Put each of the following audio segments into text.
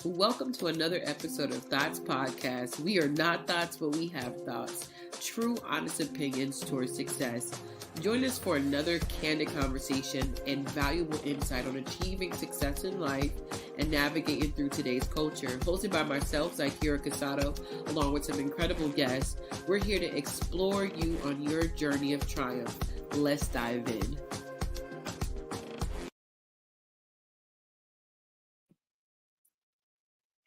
Welcome to another episode of Thoughts Podcast. We are not thoughts, but we have thoughts. True, honest opinions towards success. Join us for another candid conversation and valuable insight on achieving success in life and navigating through today's culture. Hosted by myself, Zakira Casado, along with some incredible guests. We're here to explore you on your journey of triumph. Let's dive in.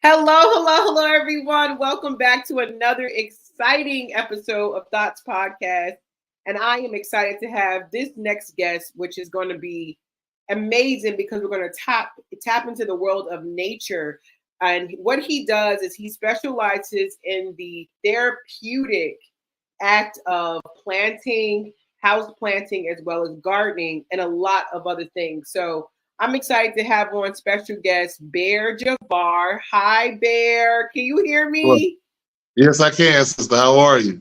Hello, everyone. Welcome back to another exciting episode of Thoughts Podcast. And I am excited to have this next guest, which is going to be amazing because we're going to tap into the world of nature. And what he does is he specializes in the therapeutic act of planting, house planting, as well as gardening, and a lot of other things. So I'm excited to have on special guest Bahr Jervay. Hi, Bahr. Can you hear me? Well, yes, I can, sister. How are you?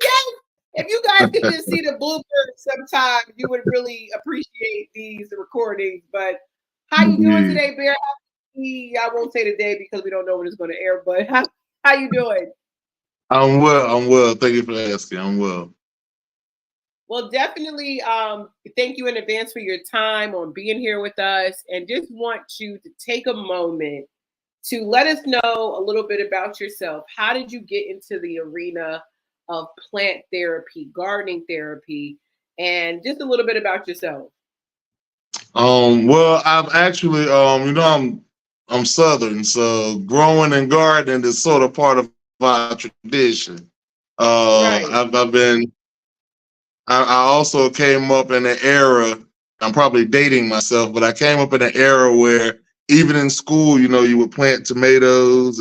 Yes. If you guys could just see the bloopers sometime, you would really appreciate these recordings. But how you doing today, Bahr? I won't say the day because we don't know when it's going to air, but how you doing? I'm well. Thank you for asking. I'm well. Well, definitely thank you in advance for your time on being here with us, and just want you to take a moment to let us know a little bit about yourself. How did you get into the arena of plant therapy, gardening therapy, and just a little bit about yourself? Well, I've actually, I'm Southern, so growing and gardening is sort of part of our tradition. Right. I also came up in an era, I'm probably dating myself, but I came up in an era where even in school, you would plant tomatoes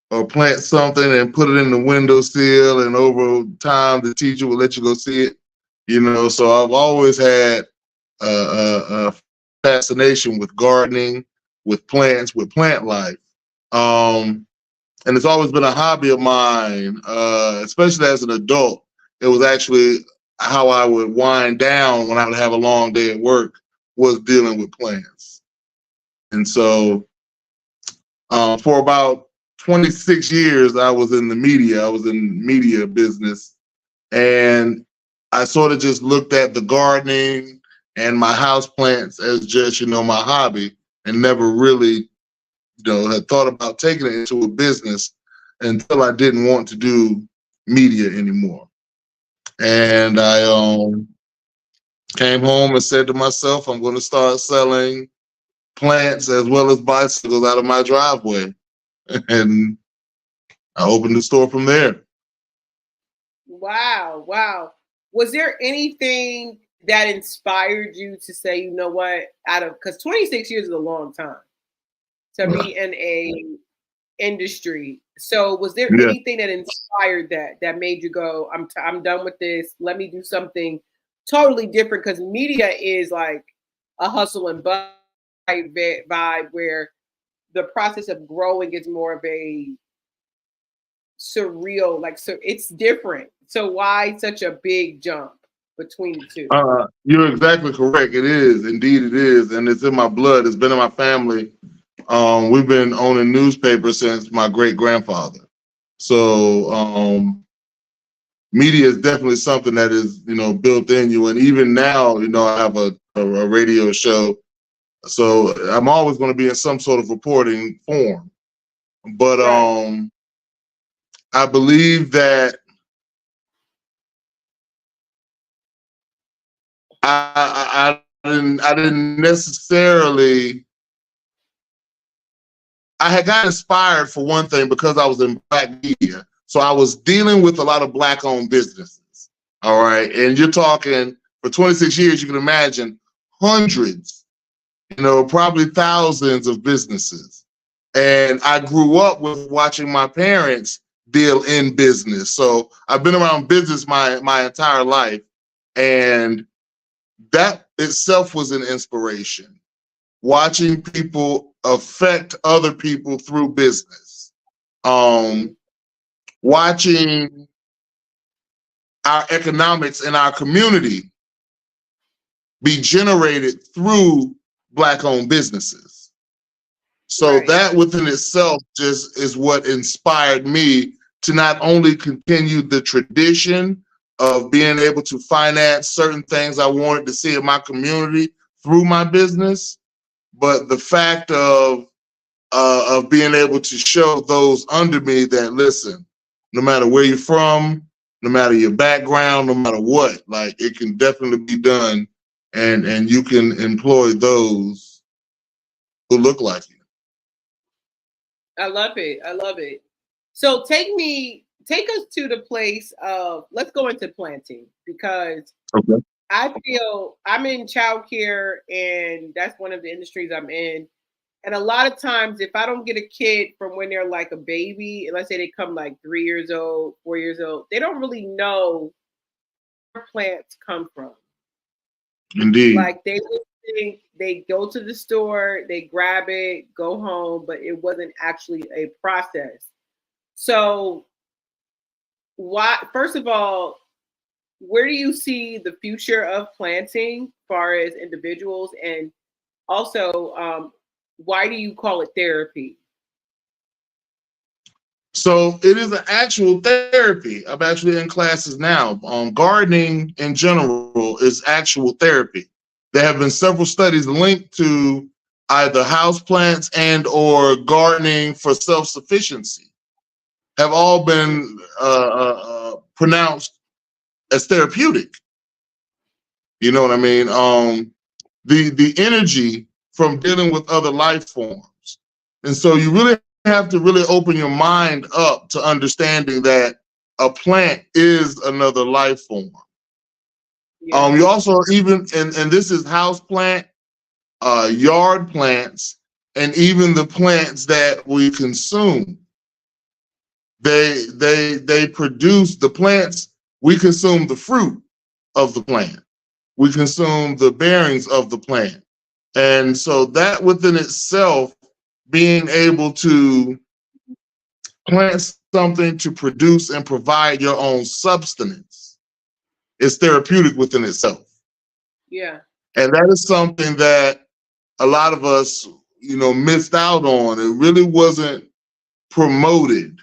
or plant something and put it in the windowsill, and over time the teacher would let you go see it. So I've always had a fascination with gardening, with plants, with plant life. And it's always been a hobby of mine, especially as an adult. It was actually how I would wind down when I would have a long day at work, was dealing with plants. And so for about 26 years, I was in the media. I was in media business. And I sort of just looked at the gardening and my house plants as just, my hobby, and never really, had thought about taking it into a business until I didn't want to do media anymore. And I came home and said to myself, I'm going to start selling plants as well as bicycles out of my driveway. And I opened the store from there. Wow. Was there anything that inspired you to say, you know what, because 26 years is a long time to be in a industry. So was there anything that inspired that made you go, I'm done with this. Let me do something totally different? Because media is like a hustle and bustle vibe where the process of growing is more of a surreal, so it's different. So why such a big jump between the two? You're exactly correct. It is. Indeed it is. And it's in my blood. It's been in my family. We've been owning newspapers since my great-grandfather. So media is definitely something that is, built in you. And even now, I have a radio show. So I'm always going to be in some sort of reporting form. But I believe that I didn't necessarily. I had got inspired for one thing because I was in Black media. So I was dealing with a lot of Black-owned businesses. All right. And you're talking for 26 years, you can imagine hundreds, probably thousands of businesses. And I grew up with watching my parents deal in business. So I've been around business my entire life. And that itself was an inspiration. Watching people affect other people through business. Watching our economics in our community be generated through Black-owned businesses. So Right. that within itself just is what inspired me to not only continue the tradition of being able to finance certain things I wanted to see in my community through my business, but the fact of being able to show those under me that, listen, no matter where you're from, no matter your background, no matter what, like, it can definitely be done, and you can employ those who look like you. I love it. I love it. So take us to the place of, let's go into planting, because Okay. I feel I'm in childcare and that's one of the industries I'm in. And a lot of times, if I don't get a kid from when they're like a baby, and let's say they come like 3 years old, 4 years old, they don't really know where plants come from. Indeed. Like they would think they go to the store, they grab it, go home, but it wasn't actually a process. So, why? First of all, where do you see the future of planting, as far as individuals, and also, why do you call it therapy? So it is an actual therapy. I'm actually in classes now. Gardening in general is actual therapy. There have been several studies linked to either house plants and or gardening for self-sufficiency, have all been pronounced as therapeutic. You know what I mean? The energy from dealing with other life forms. And so you really have to really open your mind up to understanding that a plant is another life form. Yeah. You also even, and this is house plant, yard plants, and even the plants that we consume. They produce the plants. We consume the fruit of the plant. We consume the bearings of the plant. And so that within itself, being able to plant something to produce and provide your own substance is therapeutic within itself. Yeah. And that is something that a lot of us, missed out on. It really wasn't promoted.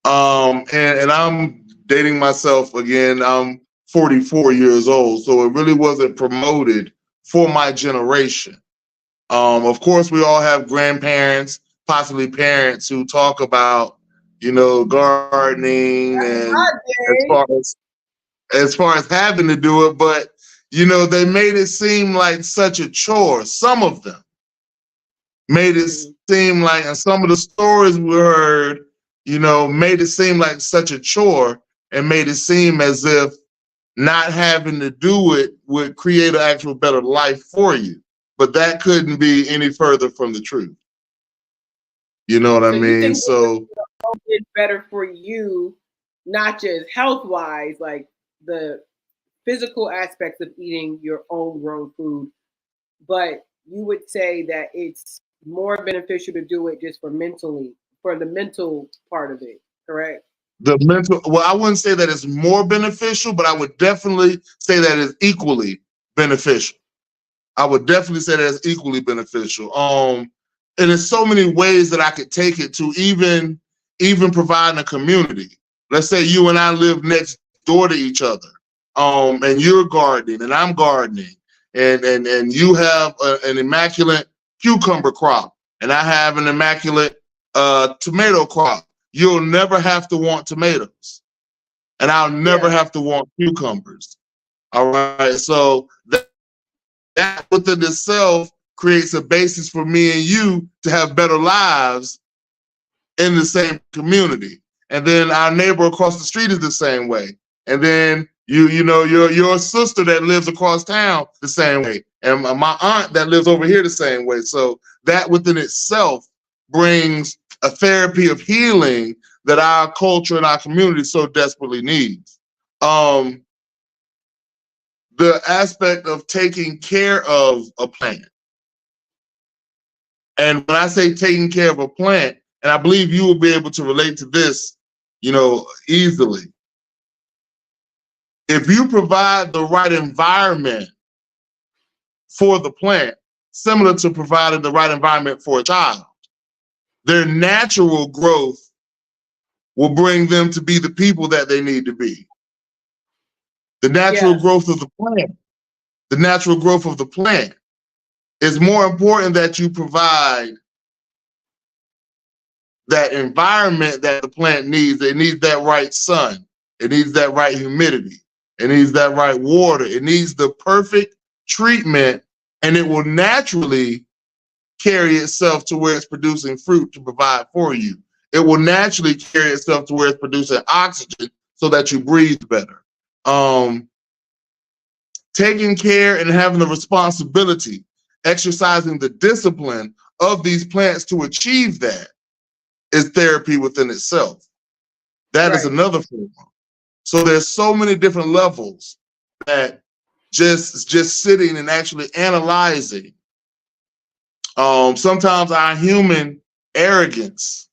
And I'm dating myself again. I'm 44 years old, so it really wasn't promoted for my generation. Of course, we all have grandparents, possibly parents who talk about, gardening and as Okay. far as as far as having to do it, but they made it seem like such a chore. Some of them made it seem like, and some of the stories we heard, made it seem like such a chore and made it seem as if not having to do it would create an actual better life for you. But that couldn't be any further from the truth. You know what I So you mean? think So it's better for you, not just health wise, like the physical aspects of eating your own grown food, but you would say that it's more beneficial to do it just for the mental part of it, correct? well, I wouldn't say that it's more beneficial, but I would definitely say that it's equally beneficial. I would definitely say that it's equally beneficial. And there's so many ways that I could take it to even providing a community. Let's say you and I live next door to each other, and you're gardening and I'm gardening, and you have an immaculate cucumber crop, and I have an immaculate tomato crop. You'll never have to want tomatoes, and I'll never Yeah. have to want cucumbers. All right, so that within itself creates a basis for me and you to have better lives in the same community. And then our neighbor across the street is the same way. And then your sister that lives across town the same way. And my aunt that lives over here the same way. So that within itself brings a therapy of healing that our culture and our community so desperately needs. The aspect of taking care of a plant. And when I say taking care of a plant, and I believe you will be able to relate to this, easily. If you provide the right environment for the plant, similar to providing the right environment for a child. Their natural growth will bring them to be the people that they need to be. The natural growth of the plant is more important that you provide that environment that the plant needs. It needs that right sun. It needs that right humidity. It needs that right water. It needs the perfect treatment, and it will naturally carry itself to where it's producing fruit to provide for you. It will naturally carry itself to where it's producing oxygen so that you breathe better. Taking care and having the responsibility, exercising the discipline of these plants to achieve that is therapy within itself. That is another form. So there's so many different levels that just sitting and actually analyzing. Sometimes our human arrogance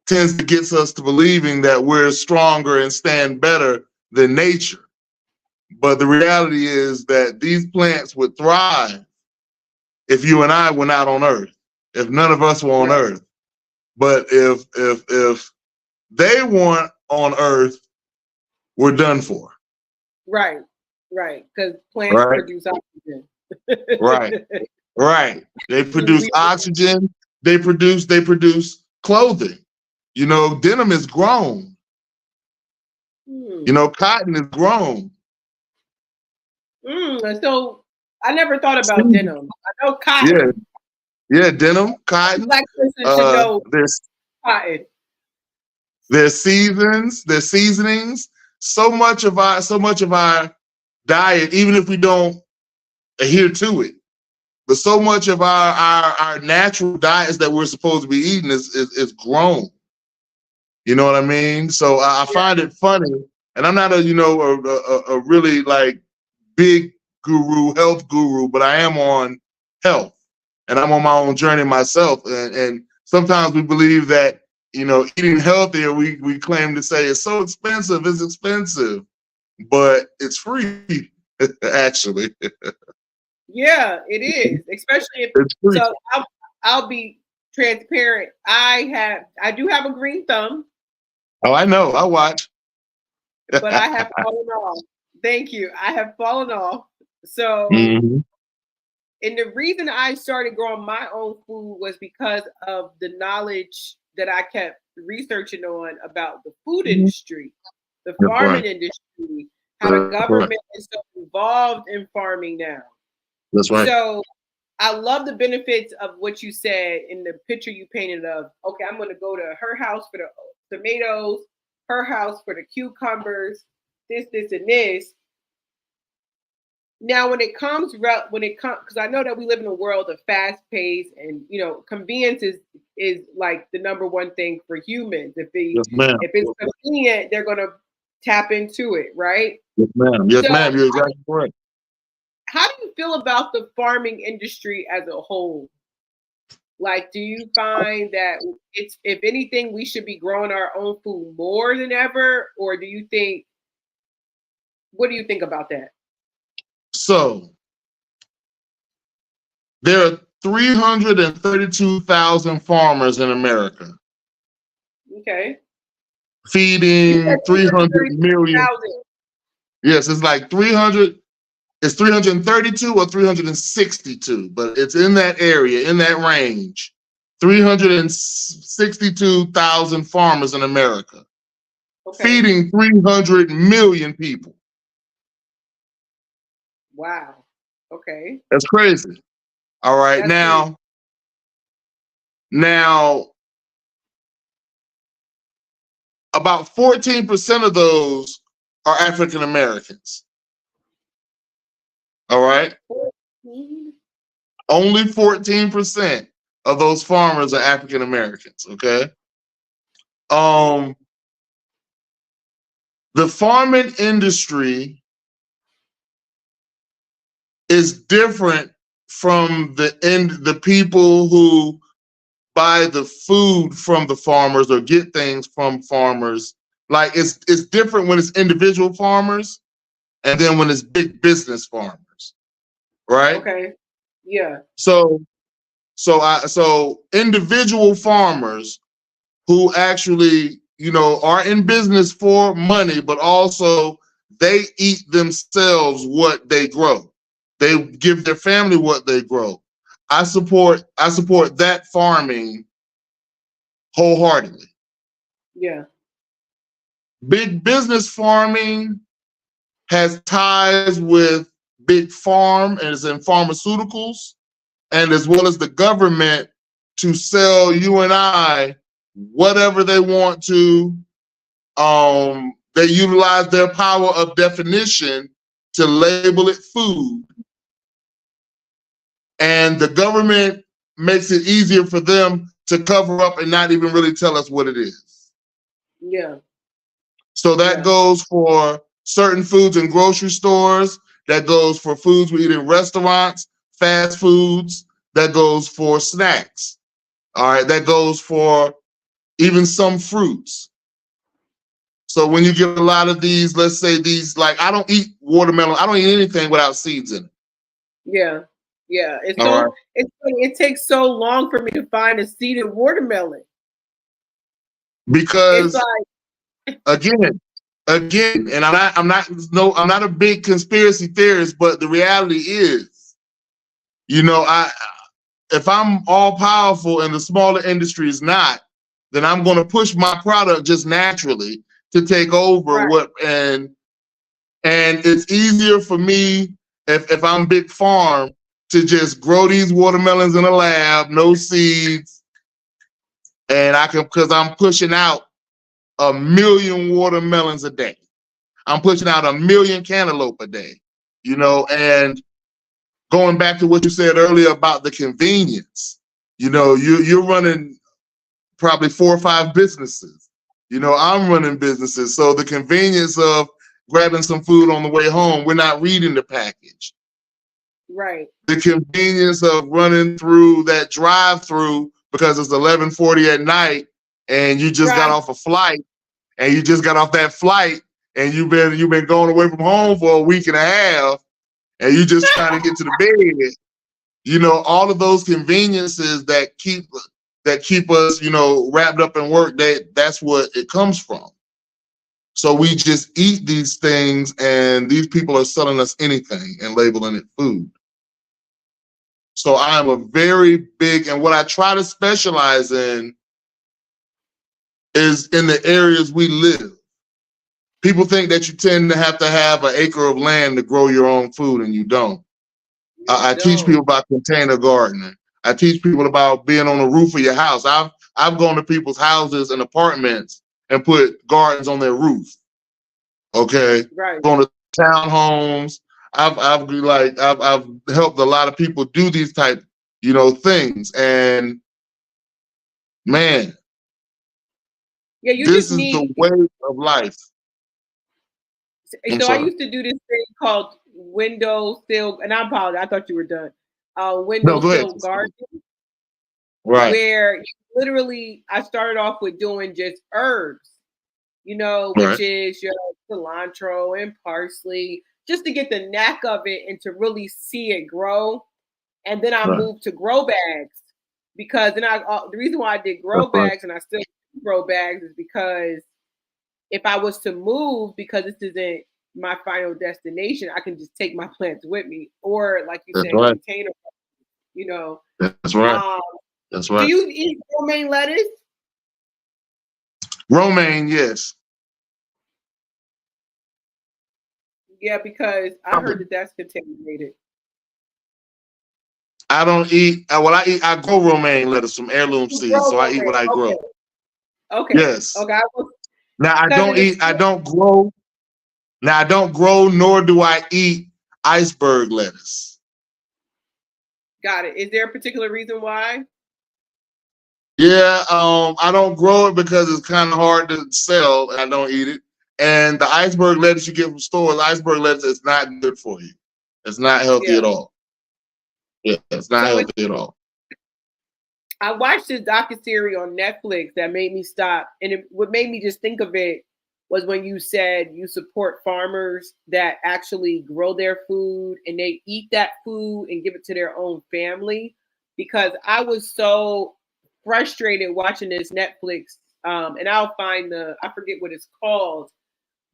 tends to get us to believing that we're stronger and stand better than nature. But the reality is that these plants would thrive if you and I were not on Earth, if none of us were on Earth. But if they weren't on Earth, we're done for. Right. Because plants produce oxygen. Right. They produce oxygen. They produce clothing. You know, denim is grown. You know, cotton is grown. So I never thought about denim. I know cotton. Yeah, denim, cotton. Black person should know cotton. There's seasonings. So much of our diet, even if we don't adhere to it, but so much of our natural diets that we're supposed to be eating is grown. You know what I mean? So I find it funny, and I'm not a really like big health guru, but I am on health, and I'm on my own journey myself. And sometimes we believe that, you know, eating healthier, we claim to say it's so expensive. It's expensive, but it's free, actually. Yeah, it is. Especially if so. I'll be transparent. I do have a green thumb. Oh, I know. I watch. But I have fallen off. Thank you. I have fallen off. So, and the reason I started growing my own food was because of the knowledge that I kept researching on about the food industry, the farming industry, how the government is so involved in farming now. That's right. So I love the benefits of what you said in the picture you painted of, okay, I'm going to go to her house for the tomatoes, her house for the cucumbers, this, and this. Now, when it comes, because I know that we live in a world of fast pace, and you know, convenience is like the number one thing for humans. If it's convenient, they're gonna tap into it, right? Yes, ma'am. Yes, ma'am. You're exactly correct. How do you feel about the farming industry as a whole? Like, do you find that it's, if anything, we should be growing our own food more than ever, or do you think? What do you think about that? So there are 332,000 farmers in America. Okay. Feeding 300 million. Yes, it's like 300. It's 332 or 362, but it's in that area, in that range. 362,000 farmers in America, feeding 300 million people. Wow. Okay. That's crazy. All right. Now, about 14% of those are African Americans. All right. 14? Only 14% of those farmers are African Americans. Okay. The farming industry is different from the people who buy the food from the farmers or get things from farmers. Like it's different when it's individual farmers and then when it's big business farmers, right? Okay. Yeah. So individual farmers who actually, are in business for money, but also they eat themselves what they grow. They give their family what they grow. I support that farming wholeheartedly. Yeah. Big business farming has ties with big farm and is in pharmaceuticals, and as well as the government to sell you and I whatever they want to. They utilize their power of definition to label it food. And the government makes it easier for them to cover up and not even really tell us what it is. Yeah. So that goes for certain foods in grocery stores. That goes for foods we eat in restaurants, fast foods. That goes for snacks. All right. That goes for even some fruits. So when you get a lot of these, let's say these, like, I don't eat watermelon. I don't eat anything without seeds in it. Yeah. Yeah. It's All right. it takes so long for me to find a seeded watermelon. Because it's like again, and I'm not a big conspiracy theorist, but the reality is, if I'm all powerful and the smaller industry is not, then I'm going to push my product just naturally to take over and it's easier for me if I'm big farm to just grow these watermelons in a lab, no seeds, and because I'm pushing out 1 million watermelons a day. I'm pushing out 1 million cantaloupe a day, and going back to what you said earlier about the convenience, you're running probably 4 or 5 businesses. I'm running businesses. So the convenience of grabbing some food on the way home, we're not reading the package. Right. The convenience of running through that drive-through because it's 11:40 at night and you just got off a flight and you just got off that flight and you've been going away from home for a week and a half and you just trying to get to the bed. All of those conveniences that keep us, wrapped up in work, that's what it comes from. So we just eat these things and these people are selling us anything and labeling it food. So I am a very big, and what I try to specialize in is in the areas we live. People think that you tend to have an acre of land to grow your own food, and you don't. I teach people about container gardening. I teach people about being on the roof of your house. I've gone to people's houses and apartments and put gardens on their roof. Okay, going to townhomes. I've helped a lot of people do these type things, and man, this is the way of life. So I used to do this thing called windowsill, and I apologize. I thought you were done. Windowsill gardening, right? Where literally, I started off with doing just herbs, which is your cilantro and parsley, just to get the knack of it and to really see it grow. And then I moved to grow bags because then the reason why I did grow bags and I still do grow bags is because if I was to move, because this isn't my final destination, I can just take my plants with me, or like you said, container. That's right. That's right. Do you eat romaine lettuce? Romaine, yes. Yeah, because I heard that that's contaminated. I don't eat. I grow romaine lettuce from heirloom seeds, so I eat what I grow. Okay. Yes. Okay. Now I don't eat. I don't grow. Now I don't grow, nor do I eat iceberg lettuce. Got it. Is there a particular reason why? Yeah, I don't grow it because it's kind of hard to sell, and I don't eat it. And the iceberg lettuce you get from stores, iceberg lettuce is not good for you. It's not healthy at all. Yeah, it's not healthy at all. I watched this docuseries on Netflix that made me stop, and what made me just think of it was when you said you support farmers that actually grow their food and they eat that food and give it to their own family. Because I was so frustrated watching this Netflix, and I'll find I forget what it's called,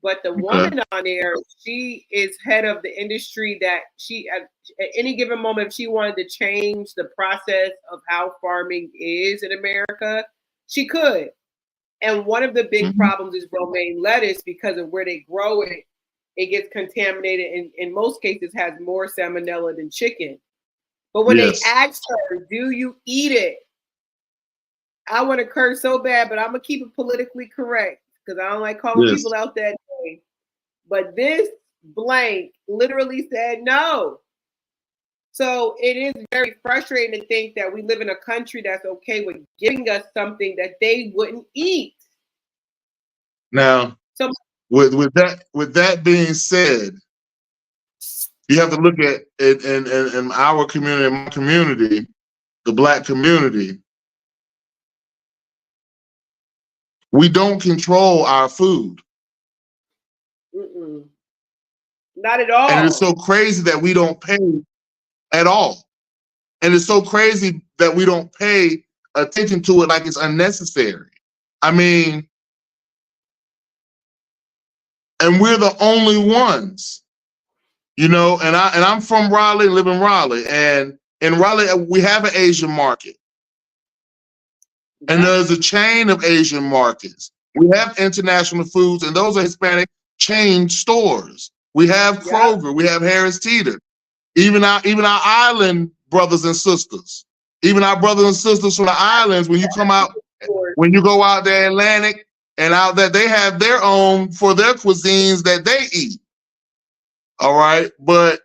but the woman on there, she is head of the industry that she, at any given moment, if she wanted to change the process of how farming is in America, she could. And one of the big problems is romaine lettuce, because of where they grow it, it gets contaminated and in most cases has more salmonella than chicken. But when they asked her, do you eat it? I want to curse so bad, but I'm going to keep it politically correct because I don't like calling people out that way. But this blank literally said no. So it is very frustrating to think that we live in a country that's okay with giving us something that they wouldn't eat. Now, so, with that being said, you have to look at it in our community, my community, the Black community. We don't control our food. Not at all. And it's so crazy that we don't pay at all. And it's so crazy that we don't pay attention to it like it's unnecessary. I mean, and we're the only ones, you know, and I'm from Raleigh, live in Raleigh. And in Raleigh, we have an Asian market. And there's a chain of Asian markets. We have International Foods, and those are Hispanic chain stores. We have Kroger, we have Harris Teeter. Even our island brothers and sisters, even our brothers and sisters from the islands, when you come out, when you go out there Atlantic and out there, they have their own for their cuisines that they eat. All right. But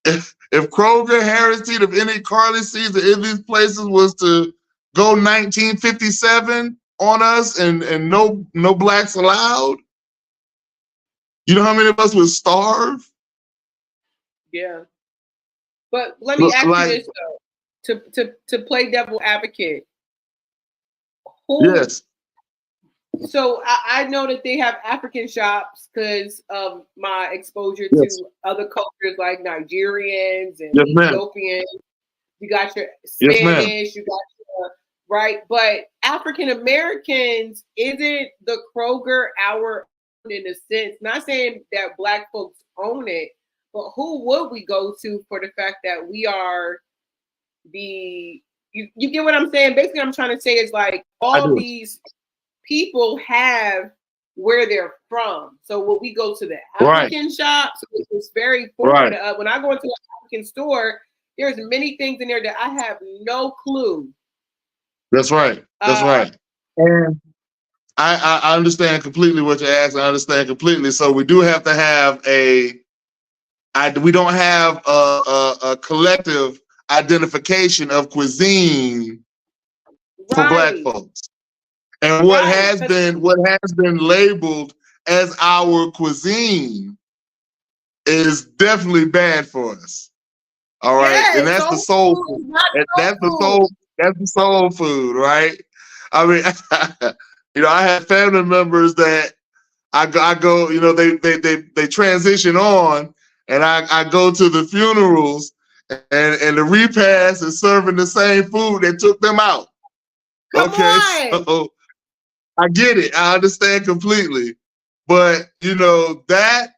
if Kroger, Harris Teeter, if any Carly Caesar, if these places was to go 1957 on us and no blacks allowed, you know how many of us would starve? Yeah. But let me ask you this though, to play devil advocate. Yes. So I know that they have African shops because of my exposure to other cultures like Nigerians and Ethiopians. You got your Spanish, you got your, right? But African Americans, isn't the Kroger our own in a sense? Not saying that Black folks own it, but who would we go to for the fact that we are you get what I'm saying? Basically, I'm trying to say is like all these people have where they're from. So when we go to the African shops, it's very foreign to us. When I go into an African store, there's many things in there that I have no clue. That's right. That's right. And I understand completely what you're asking. I understand completely. So we do have to have we don't have a collective identification of cuisine for Black folks. And what has been labeled as our cuisine is definitely bad for us. All right. Yes, and that's the soul food. That's the soul food, right? I mean, you know, I have family members that I go, you know, they transition on, and I go to the funerals, and the repast is serving the same food that took them out. Come on. So I get it. I understand completely. But, you know, that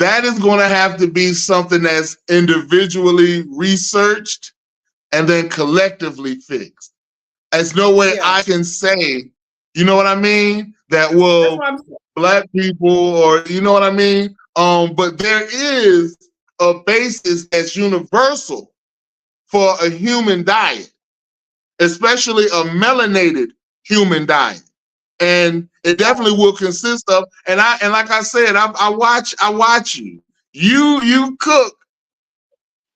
is going to have to be something that's individually researched and then collectively fixed. There's no way I can say, you know what I mean? That Black people, or you know what I mean? But there is a basis that's universal for a human diet, especially a melanated human diet. And it definitely will consist of, and like I said, I watch you. You cook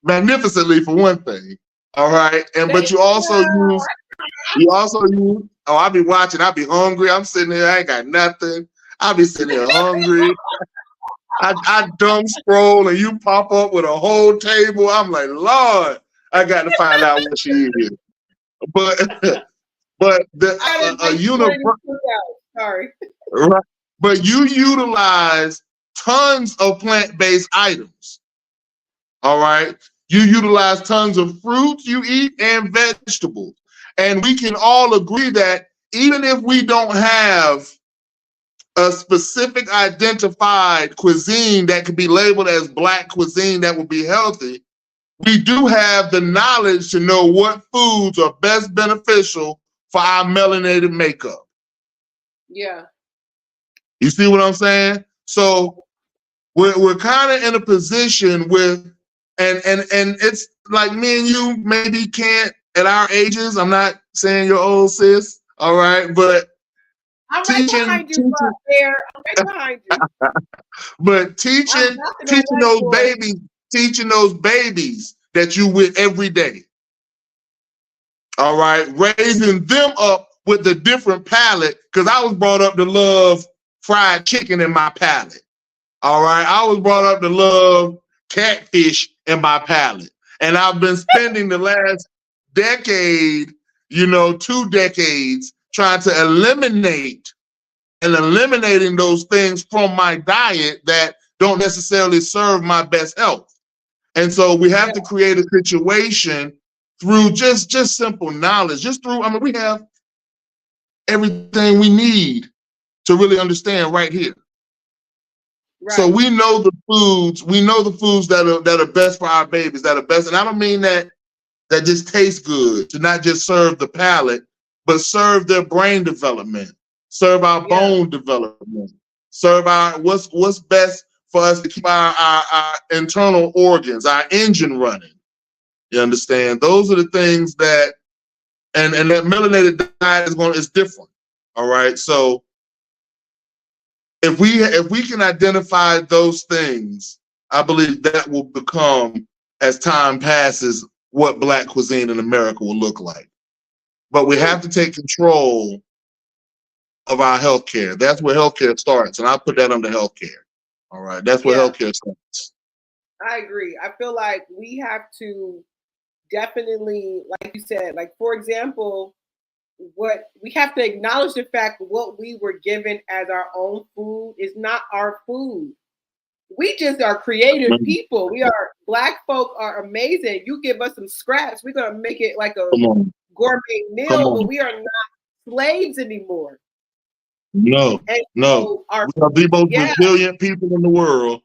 magnificently for one thing. All right. But you also use, I'll be watching, I'll be hungry. I'm sitting there, I ain't got nothing. I'll be sitting there hungry. I dumb scroll and you pop up with a whole table. I'm like, Lord, I got to find out what she is. But Sorry. Right. But you utilize tons of plant-based items. All right. You utilize tons of fruits you eat and vegetables. And we can all agree that even if we don't have a specific identified cuisine that could be labeled as Black cuisine that would be healthy, we do have the knowledge to know what foods are best beneficial for our melanated makeup. Yeah. You see what I'm saying? So we're kind of in a position with, and it's like me and you maybe can't at our ages. I'm not saying you're old, sis. All right, but I'm right teaching, behind you, Bear. I'm right behind you. but I'm knocking on that door. teaching those babies that you with every day. All right, raising them up with a different palate, because I was brought up to love fried chicken in my palate. All right, I was brought up to love catfish in my palate, and I've been spending the last decade, 2 decades, trying to eliminating those things from my diet that don't necessarily serve my best health. And so we have to create a situation through just simple knowledge, we have everything we need to really understand right here. Right. So we know the foods that are best for our babies, that are best. And I don't mean that just taste good, to not just serve the palate, but serve their brain development, serve our bone development, serve our what's best for us to keep our internal organs, our engine running. You understand? Those are the things that, and that melanated diet is different. All right. So if we can identify those things, I believe that will become, as time passes, what Black cuisine in America will look like. But we have to take control of our healthcare. That's where healthcare starts, and I put that under healthcare. All right, that's where healthcare starts. I agree. I feel like we have to definitely, like you said, like for example, what we have to acknowledge the fact that what we were given as our own food is not our food. We just are creative people. Black folk are amazing. You give us some scraps, we're gonna make it like a gourmet meal, but we are not slaves anymore. No, and no. So we are the most resilient people in the world.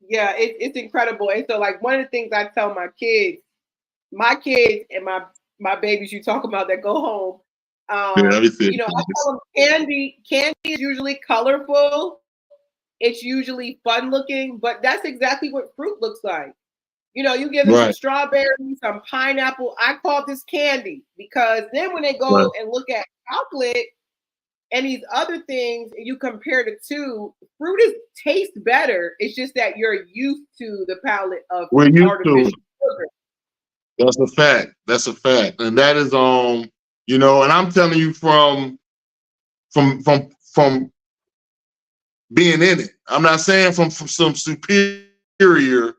Yeah, it's incredible. And so like one of the things I tell my kids and my babies you talk about that go home, I tell them candy is usually colorful. It's usually fun looking, but that's exactly what fruit looks like. You give them some strawberries, some pineapple. I call this candy, because then when they go and look at chocolate and these other things, and you compare the two, fruit tastes better. It's just that you're used to the palate of artificial sugar. That's a fact. That's a fact. And that is and I'm telling you from being in it. I'm not saying from some superior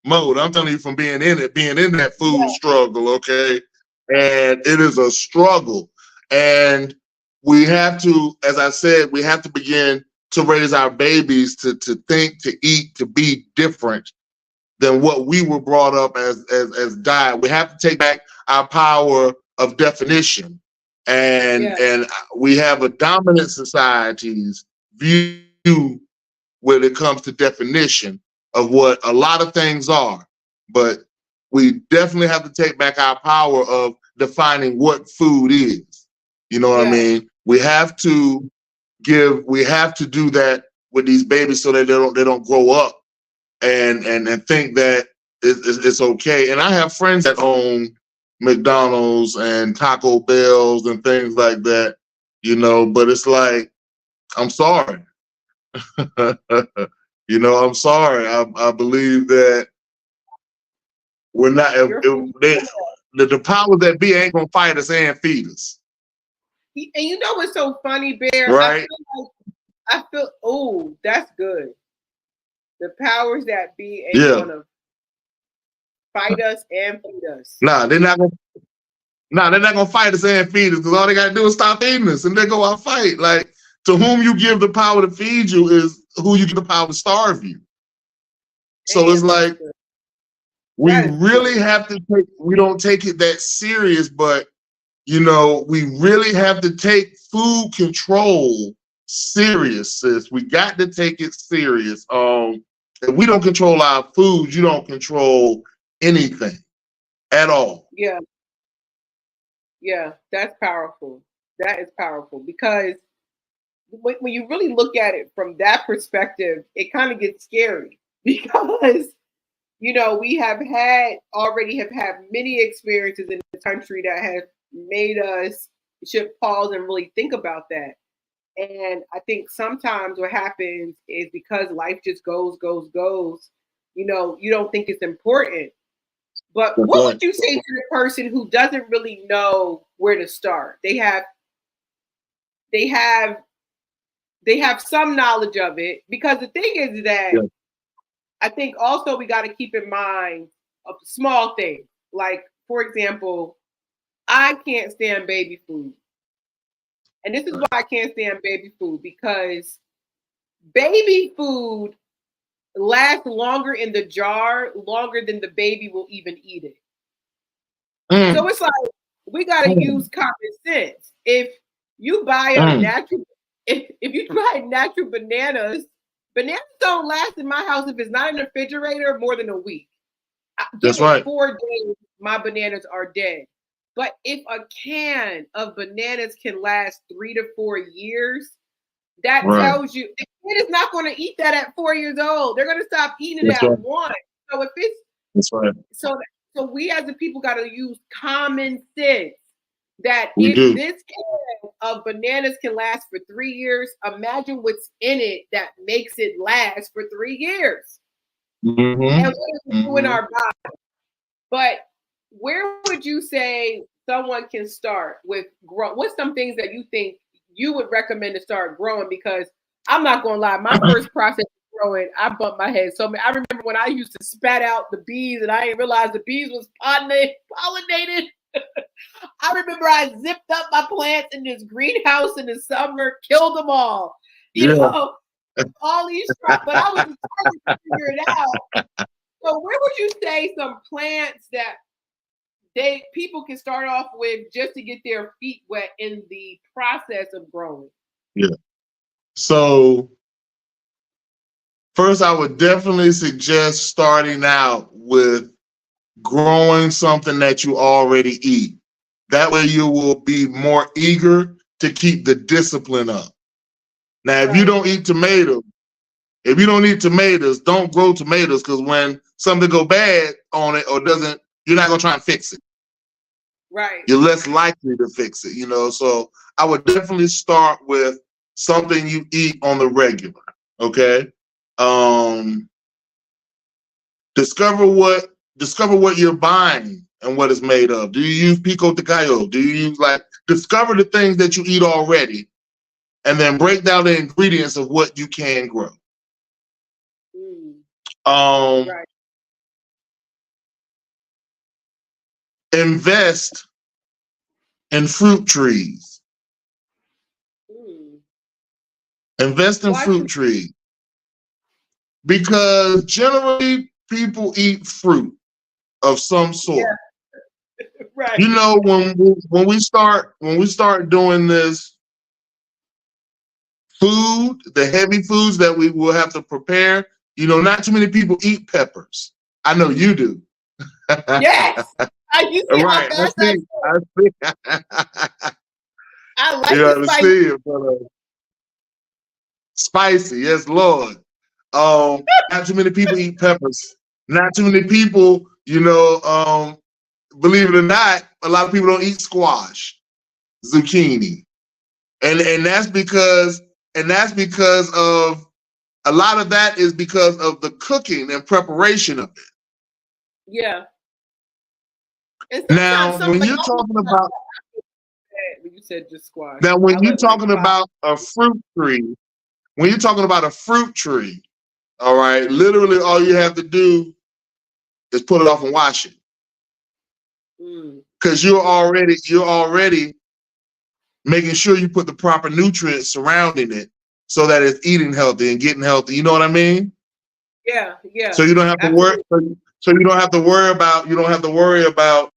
mode. I'm telling you from being in it, being in that food struggle, okay? And it is a struggle. And we have to, as I said, we have to begin to raise our babies to think, to eat, to be different than what we were brought up as diet. We have to take back our power of definition. And we have a dominant society's view when it comes to definition of what a lot of things are. But we definitely have to take back our power of defining what food is. You know what I mean? We have to do that with these babies so that they don't grow up and think that it's okay. And I have friends that own McDonald's and Taco Bells and things like that, but it's like, I'm sorry. I'm sorry. I believe that we're not, the powers that be ain't gonna fight us and feed us. And what's so funny, Bear? Right? Oh, that's good. The powers that be ain't gonna fight us and feed us. Nah, they're not gonna. No, they're not gonna fight us and feed us because all they gotta do is stop eating us and they go out fight. Like, to whom you give the power to feed you is who you give the power to starve you. So it's like we really have to take, we don't take it that serious, but you know, we really have to take food control serious, sis. We got to take it serious. If we don't control our food, you don't control anything at all. Yeah. Yeah, that's powerful. That is powerful because when you really look at it from that perspective, it kind of gets scary because you know we have had many experiences in the country that have made us should pause and really think about that. And I think sometimes what happens is because life just goes, you know, you don't think it's important. But what would you say to the person who doesn't really know where to start? They have some knowledge of it, because the thing is that I think also we got to keep in mind a small thing. Like, for example, I can't stand baby food. And this is why I can't stand baby food, because baby food lasts longer in the jar, longer than the baby will even eat it. So it's like we gotta use common sense. If you buy a natural, if you buy natural bananas don't last in my house if it's not in the refrigerator more than a week. That's right. 4 days, my bananas are dead. But if a can of bananas can last 3 to 4 years, that tells you the kid is not going to eat that at 4 years old. They're going to stop eating it at 1. So if it's so we as a people got to use common sense that if this can of bananas can last for 3 years, imagine what's in it that makes it last for 3 years. And what is it doing our body? But where would you say someone can start with grow? What's some things that you think you would recommend to start growing? Because I'm not gonna lie, my first process of growing, I bumped my head. So I remember when I used to spat out the bees and I didn't realize the bees was pollinated. I remember I zipped up my plants in this greenhouse in the summer, killed them all. You know, all these, but I was trying to figure it out. So where would you say some plants that people can start off with just to get their feet wet in the process of growing? Yeah. So first, I would definitely suggest starting out with growing something that you already eat. That way you will be more eager to keep the discipline up. Now, if you don't eat tomatoes, don't grow tomatoes, because when something go bad on it or doesn't, you're not gonna try and fix it. Right. You're less likely to fix it, you know. So I would definitely start with something you eat on the regular. Okay. Discover what you're buying and what it's made of. Do you use pico de gallo? Do you use discover the things that you eat already, and then break down the ingredients of what you can grow. Invest in fruit trees. Invest in fruit trees. Because generally people eat fruit of some sort. Right. You know, when we start doing this food, the heavy foods that we will have to prepare, you know, not too many people eat peppers. I know you do. Yes. You see right. how fast I see. I like the spicy. See it, but, spicy, yes, Lord. Not too many people eat peppers. Not too many people, you know, believe it or not, a lot of people don't eat squash, zucchini. And that's because of a lot of that is because of the cooking and preparation of it. Yeah. Now, when you're talking about you said just squash. Now, when you're talking about a fruit tree, all right, literally all you have to do is pull it off and wash it. because you're already making sure you put the proper nutrients surrounding it so that it's eating healthy and getting healthy. You know what I mean? Yeah. So you don't have to worry. So you don't have to worry about. You don't have to worry about.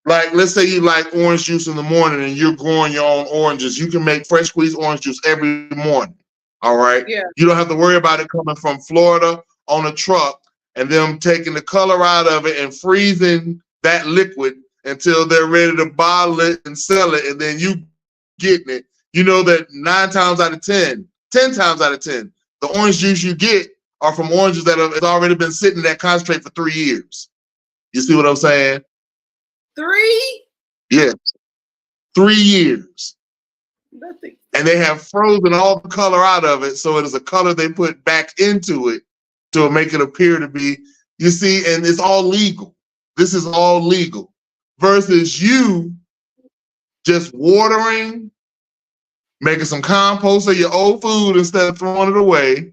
Like, let's say you like orange juice in the morning and you're growing your own oranges. You can make fresh squeezed orange juice every morning. All right. Yeah. You don't have to worry about it coming from Florida on a truck and them taking the color out of it and freezing that liquid until they're ready to bottle it and sell it. And then you getting it. You know that 9 times out of 10, 10 times out of 10, the orange juice you get are from oranges that have already been sitting in that concentrate for 3 years. You see what I'm saying? 3? Yes. 3 years. Nothing. And they have frozen all the color out of it, so it is a color they put back into it to make it appear to be, you see, and it's all legal. This is all legal. Versus you just watering, making some compost of your old food instead of throwing it away,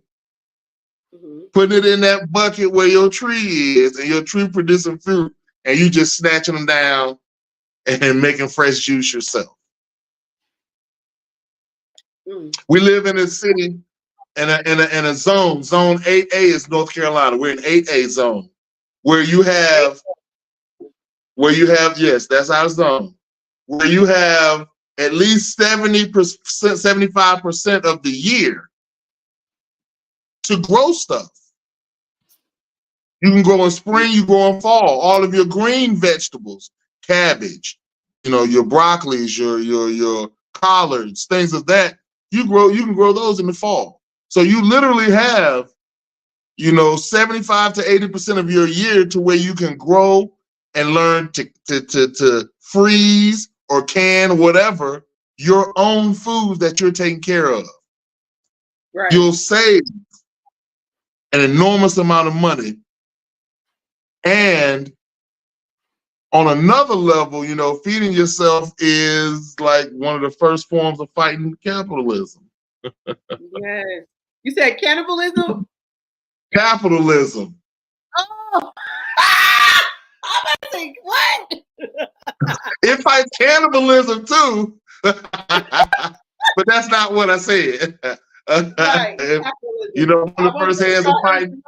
putting it in that bucket where your tree is, and your tree producing fruit, and you just snatching them down and making fresh juice yourself. We live in a city in a zone. Zone 8A is North Carolina. We're in 8A zone where you have yes, that's our zone. Where you have at least 70%, 75% of the year to grow stuff. You can grow in spring, you grow in fall. All of your green vegetables, cabbage, your broccolis, your collards, things of that. You can grow those in the fall. So you literally have, 75 to 80% of your year to where you can grow and learn to freeze or can whatever your own food that you're taking care of. Right. You'll save an enormous amount of money. And on another level, feeding yourself is like one of the first forms of fighting capitalism. Yes. You said cannibalism? Capitalism. Oh. I'm about to think, what? It fights cannibalism too. But that's not what I said. Right. One of the first hands of fighting.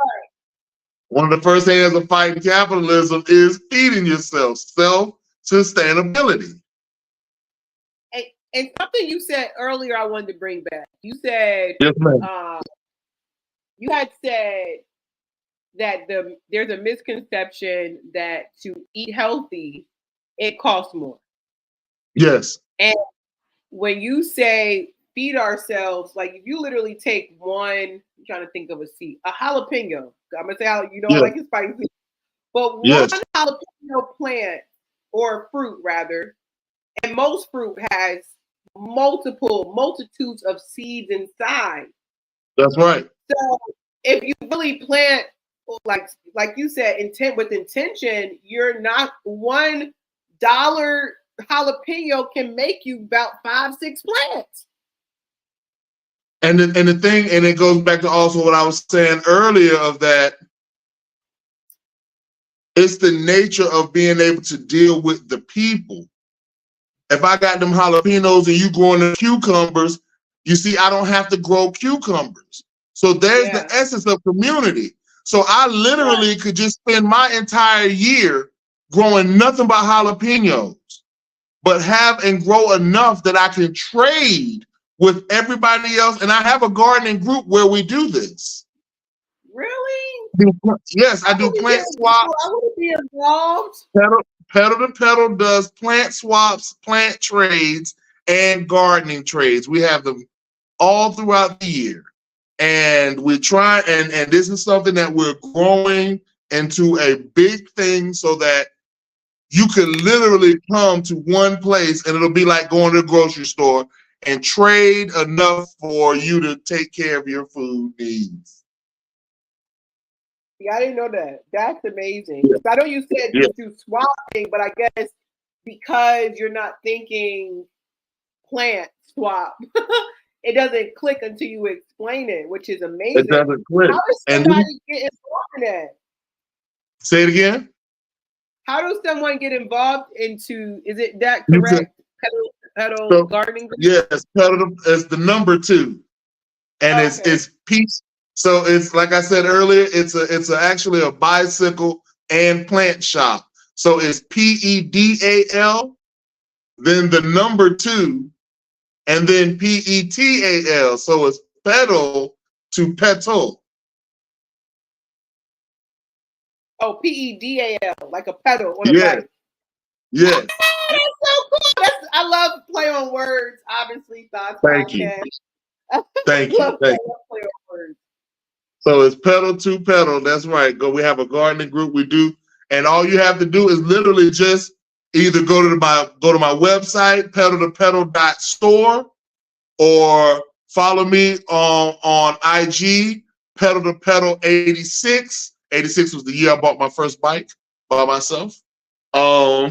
One of the first hands of fighting capitalism is feeding yourself, self-sustainability. And something you said earlier I wanted to bring back. You said, yes, ma'am. You had said that there's a misconception that to eat healthy, it costs more. Yes. And when you say feed ourselves, like if you literally take one, I'm trying to think of a seed, a jalapeno. I'm gonna say I like it spicy, but one jalapeno plant or fruit rather, and most fruit has multitudes of seeds inside. That's right. So if you really plant, like you said, with intention, you're not $1 jalapeno can make you about 5-6 plants. And the thing, and it goes back to also what I was saying earlier of that, it's the nature of being able to deal with the people. If I got them jalapenos and you growing the cucumbers, you see, I don't have to grow cucumbers. So there's the essence of community. So I literally could just spend my entire year growing nothing but jalapenos, but have and grow enough that I can trade with everybody else. And I have a gardening group where we do this. Really? Yes, I do plant swaps. I want to be involved. Pedal to Pedal does plant swaps, plant trades, and gardening trades. We have them all throughout the year. And we try, and this is something that we're growing into a big thing so that you can literally come to one place and it'll be like going to the grocery store and trade enough for you to take care of your food needs. Yeah, I didn't know that. That's amazing. Yeah. I know you said you do swapping, but I guess because you're not thinking plant swap, it doesn't click until you explain it, which is amazing. It doesn't click. How does somebody get involved in that? Say it again. how does someone get involved into? Is it that correct? Pedal So gardening. yes, pedal is the number 2, and it's peace. So it's like I said earlier, it's actually a bicycle and plant shop. So it's PEDAL, then the number 2, and then PETAL. So it's pedal to petal. Oh, PEDAL, like a pedal on a bike. Yes. That's so cool. I love play on words. Obviously, Thoughts Thank Podcast. you. Thank you. Play on words. So it's pedal to pedal. That's right. We have a gardening group we do, and all you have to do is literally just either go to my website, pedal2pedal.store, or follow me on IG, pedal to pedal 86. 86 was the year I bought my first bike by myself. Or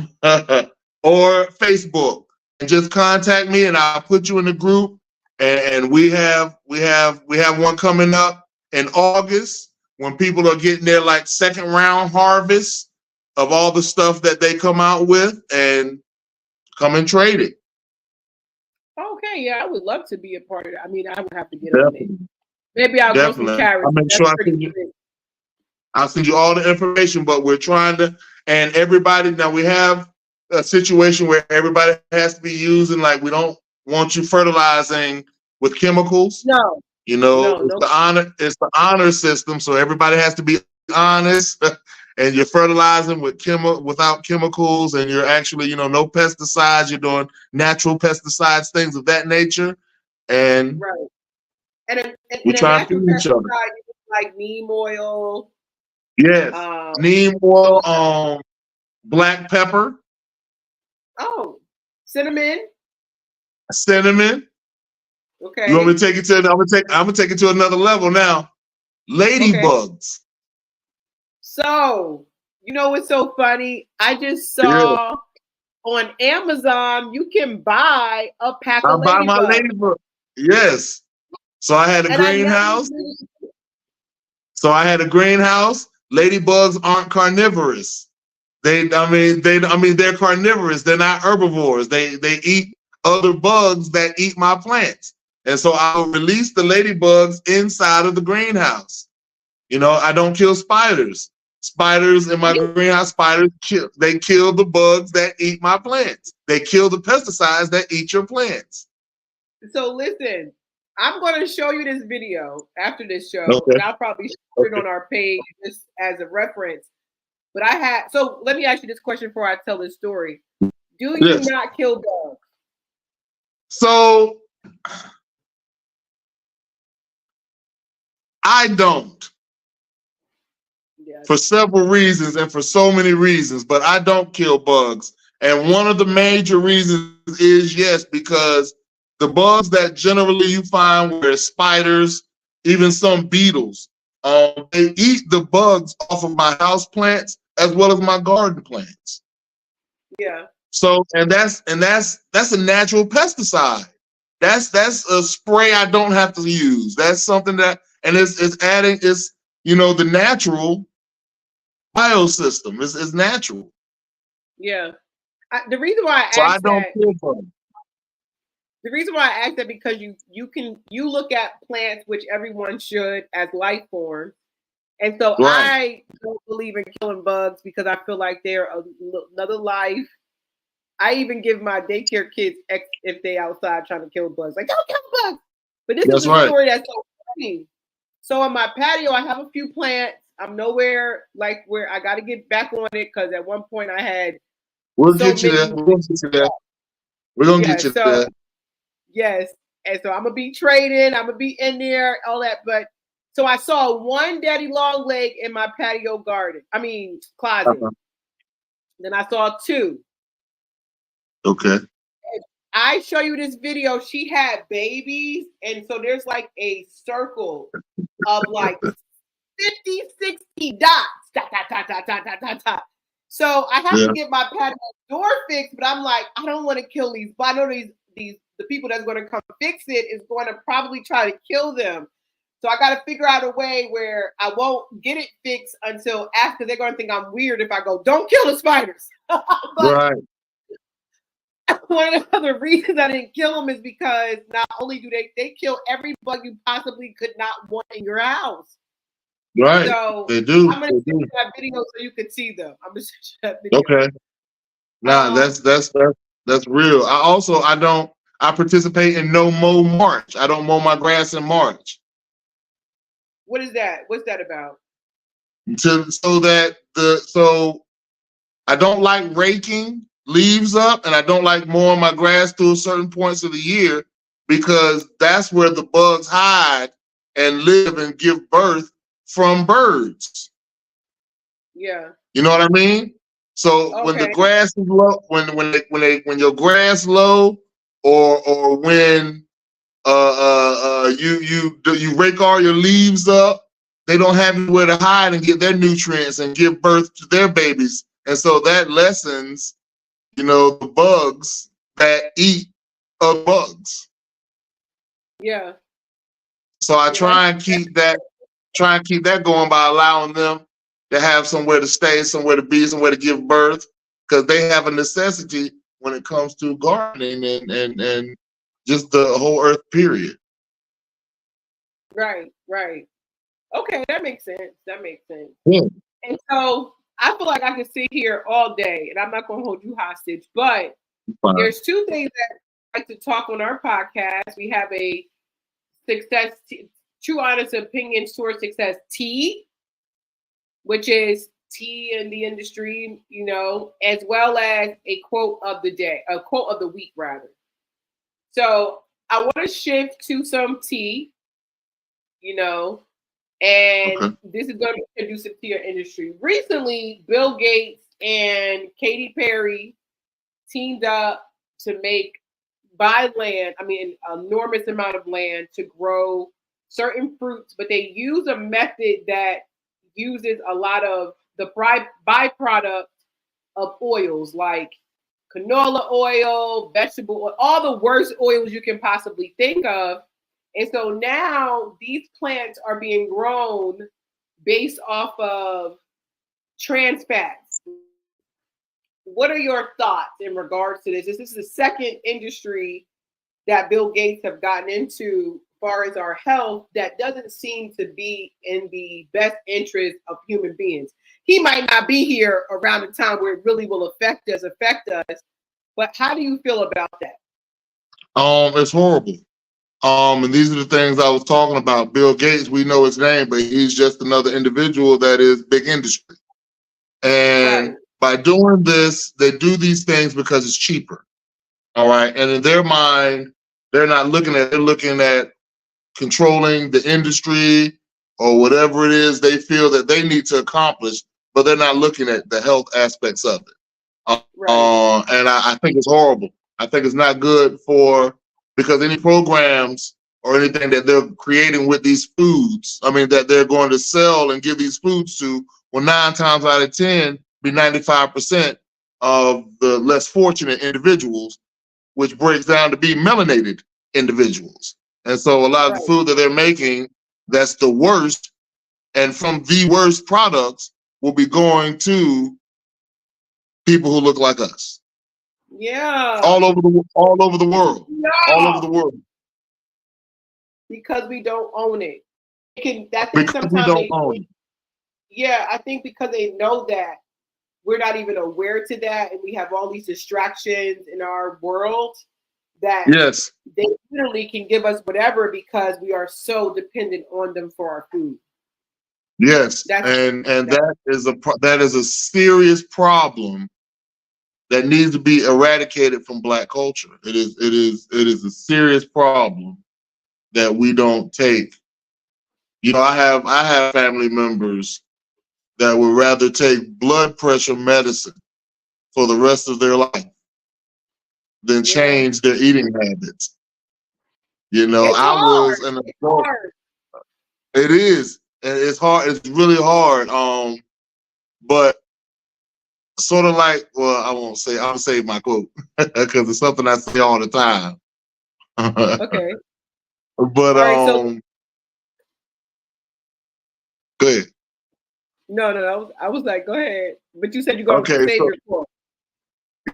Facebook, and just contact me, and I'll put you in the group. And we have one coming up in August when people are getting their like second round harvest of all the stuff that they come out with, and come and trade it. Okay, yeah, I would love to be a part of it. I mean, I would have to get on it. Maybe I'll go some carrots. I'll make sure I'll send you all the information, but we're trying to, and everybody, now we have a situation where everybody has to be using, like, we don't want you fertilizing with chemicals. No. It's the honor system, so everybody has to be honest. And you're fertilizing without chemicals, and you're actually, no pesticides. You're doing natural pesticides, things of that nature. And right. And we're trying to feed each other. Like neem oil. Yes. Neem oil, black pepper. Oh, cinnamon. Okay. You want me to take it to? I'm gonna take it to another level now. Ladybugs. Okay. So, what's so funny? I just saw on Amazon you can buy a pack of ladybugs. I buy my ladybug. Yes. So I had a greenhouse. Ladybugs aren't carnivorous. They're carnivorous. They're not herbivores. They eat other bugs that eat my plants. And so I will release the ladybugs inside of the greenhouse. I don't kill spiders. Spiders in my greenhouse, kill the bugs that eat my plants. They kill the pesticides that eat your plants. So listen, I'm going to show you this video after this show, and I'll probably share it on our page just as a reference. But so let me ask you this question before I tell this story. Do you not kill bugs? So I don't. For several reasons, and for so many reasons, but I don't kill bugs. And one of the major reasons is, because the bugs that generally you find, where spiders, even some beetles, they eat the bugs off of my house plants as well as my garden plants. Yeah. So, and that's a natural pesticide. That's a spray I don't have to use. That's something that, and it's adding, the natural biosystem is natural. Yeah. The reason why I asked that because you look at plants, which everyone should, as life forms, and so I don't believe in killing bugs because I feel like they're another life. I even give my daycare kids if they outside trying to kill bugs, like don't kill bugs. But this is a story that's so funny. So on my patio, I have a few plants. I'm nowhere like where I got to get back on it because at one point I had. We'll get you there. We're gonna get you there. Yes, and so I'm gonna be trading. I'm gonna be in there, all that. But so I saw one daddy long leg in my patio garden. Closet. Then I saw two. Okay. I show you this video. She had babies, and so there's like a circle of like 50, 60 dots. Dot, dot, dot, dot, dot, dot, dot, dot. So I have to get my patio door fixed, but I'm like, I don't want to kill these. But I know the people that's going to come fix it is going to probably try to kill them. So I got to figure out a way where I won't get it fixed until after. They're going to think I'm weird if I go, don't kill the spiders. But Right. one of the other reasons I didn't kill them is because not only do they kill every bug you possibly could not want in your house. Right. So They do. I'm going to send you that video so you can see them. I'm going to send you that video. Okay. Nah, that's real. I participate in no mow March. I don't mow my grass in March. What is that? What's that about? So I don't like raking leaves up, and I don't like mowing my grass through certain points of the year because that's where the bugs hide and live and give birth from birds. Yeah. You know what I mean? So when the grass is low, when your grass low, or when you rake all your leaves up, they don't have anywhere to hide and get their nutrients and give birth to their babies, and so that lessens, the bugs that eat other bugs. Yeah. So I try and keep that going by allowing them to have somewhere to stay, somewhere to be, somewhere to give birth, because they have a necessity when it comes to gardening and just the whole earth period. Right. Okay, that makes sense. Yeah. And so I feel like I could sit here all day, and I'm not going to hold you hostage, but there's two things that I like to talk on our podcast. We have a True Honest Opinions Towards Success tea, which is tea in the industry, as well as a quote of the week, rather. So I want to shift to some tea, and this is going to be conducive to your industry. Recently, Bill Gates and Katy Perry teamed up to buy land, an enormous amount of land to grow certain fruits, but they use a method that uses a lot of the byproduct of oils like canola oil, vegetable oil, all the worst oils you can possibly think of. And so now these plants are being grown based off of trans fats. What are your thoughts in regards to this? This is the second industry that Bill Gates have gotten into as far as our health that doesn't seem to be in the best interest of human beings. He might not be here around the time where it really will affect us, but how do you feel about that? It's horrible. And these are the things I was talking about. Bill Gates, we know his name, but he's just another individual that is big industry. And by doing this, they do these things because it's cheaper. All right. And in their mind, they're looking at controlling the industry or whatever it is they feel that they need to accomplish, but they're not looking at the health aspects of it. And I think it's horrible. I think it's not good because any programs or anything that they're creating with these foods, that they're going to sell and give these foods to, will 9 times out of 10 be 95% of the less fortunate individuals, which breaks down to be melanated individuals. And so a lot of the food that they're making, that's the worst, and from the worst products will be going to people who look like us. Yeah. All over the world. Yeah. All over the world. Because we don't own it. Yeah, I think because they know that we're not even aware to that, and we have all these distractions in our world that they literally can give us whatever because we are so dependent on them for our food. Yes, and that is a serious problem that needs to be eradicated from Black culture. It is a serious problem that we don't take. I have family members that would rather take blood pressure medicine for the rest of their life than change their eating habits. I was an adult. It is, and it's hard. It's really hard. But sort of like, well, I won't say. I'll say my quote because it's something I say all the time. Okay. But Go ahead. No. I was like, go ahead. But you said you're going to Okay, save so your quote.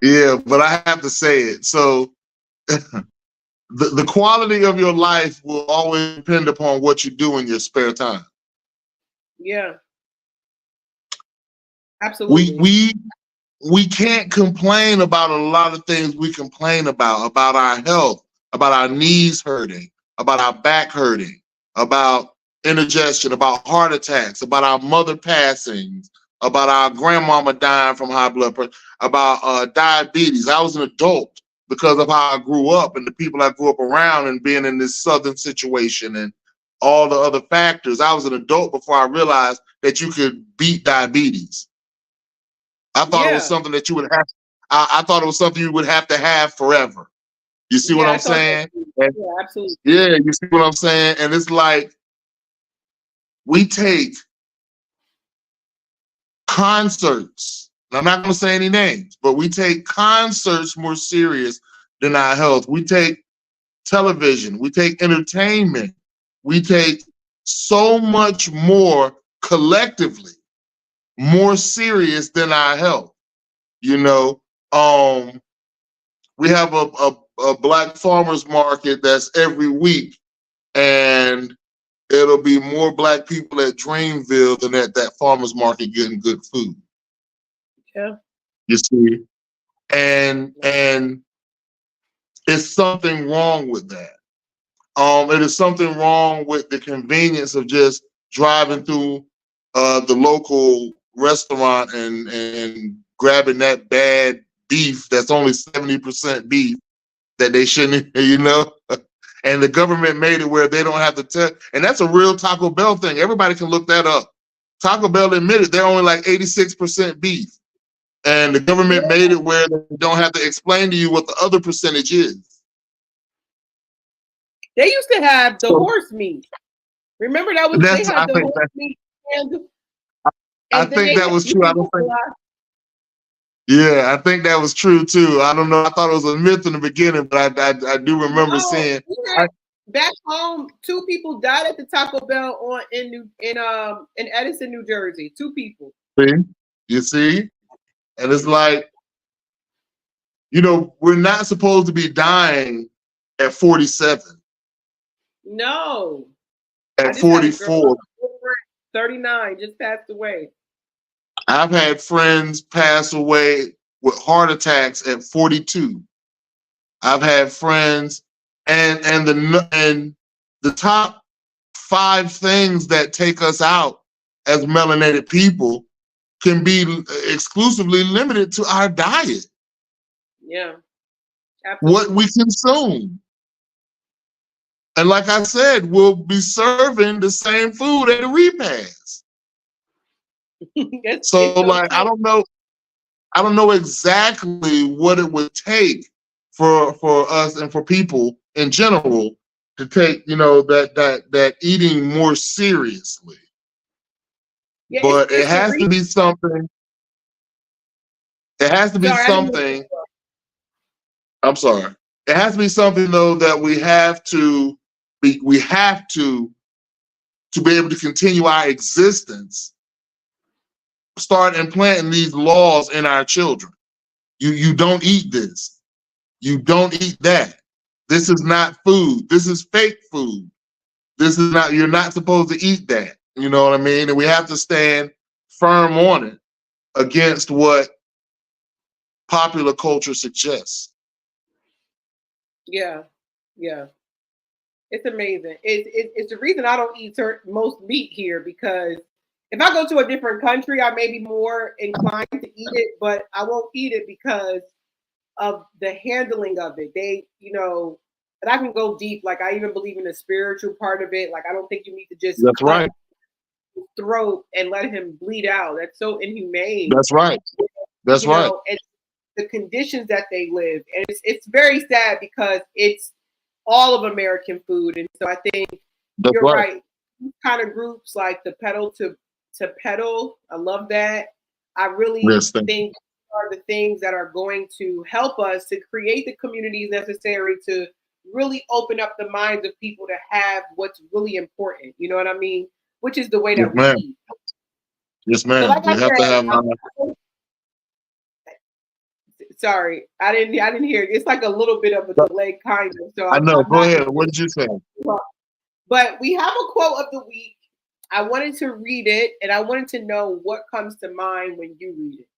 yeah, but I have to say it. So the quality of your life will always depend upon what you do in your spare time. Yeah, We absolutely. we we can't complain about a lot of things we complain about our health, about our knees hurting, about our back hurting, about indigestion, about heart attacks, about our mother passings, about our grandmama dying from high blood pressure, about diabetes. I was an adult because of how I grew up and the people I grew up around and being in this southern situation and all the other factors. I was an adult before I realized that you could beat diabetes. I thought it was Yeah. something that you would have. I thought it was something you would have to have forever. You see what Yeah, I I'm thought so saying? too. And Yeah, absolutely. yeah, you see what I'm saying? And it's like we take concerts. And I'm not going to say any names, but we take concerts more serious than our health. We take television. We take entertainment. We take so much more collectively more serious than our health. You know, we have a black farmers market that's every week, and it'll be more black people at Dreamville than at that farmers market getting good food. Yeah. You see, and it's something wrong with that. It is something wrong with the convenience of just driving through the local restaurant and grabbing that bad beef that's only 70% beef that they shouldn't, you know. And the government made it where they don't have to tell, and that's a real Taco Bell thing. Everybody can look that up. Taco Bell admitted they're only like 86% beef, and the government Yeah. made it where they don't have to explain to you what the other percentage is. They used to have the So horse meat. Remember they that's had the horse meat I and then think they that had, was you true. I can don't think. Google that. Yeah, I think that was true too. I don't know. I thought it was a myth in the beginning, but I do remember No, seeing. we had back home, two people died at the Taco Bell in Edison, New Jersey. Two people. See, you see, and it's like, we're not supposed to be dying at 47, No. I at just had a girl, 44. 39, just passed away. I've had friends pass away with heart attacks at 42. I've had friends, and the top 5 things that take us out as melanated people can be exclusively limited to our diet, Yeah, what we absolutely. consume. And like I said, we'll be serving the same food at a repast. So It's so like true. I don't know exactly what it would take for us and for people in general to take, that eating more seriously. Yeah, But it it's the has to reason. be something. It has to be Sorry, I didn't mean to something. interrupt. I'm sorry. It has to be something though that we have to be able to continue our existence. Start implanting these laws in our children. You don't eat this. You don't eat that. This is not food. This is fake food. This is not, you're not supposed to eat that. You know what I mean? And we have to stand firm on it against what popular culture suggests. Yeah, yeah. It's amazing. It's the reason I don't eat most meat here, because if I go to a different country, I may be more inclined to eat it, but I won't eat it because of the handling of it. And I can go deep. Like, I even believe in the spiritual part of it. Like, I don't think you need to just That's cut right. his throat and let him bleed out. That's so inhumane. That's right. That's right. And the conditions that they live, and it's very sad because it's all of American food. And so I think That's you're right. right. These kind of groups like the pedal to pedal, I love that. I really Yes, thank you. think are the things that are going to help us to create the communities necessary to really open up the minds of people to have what's really important. You know what I mean? which is the way Yes, that we ma'am. eat. Yes, So ma'am. like We I have to said, have sorry, I didn't hear. It's like a little bit of a delay, kind of. So I know. I'm Go not. ahead. What did you say? But we have a quote of the week. I wanted to read it, and I wanted to know what comes to mind when you read it.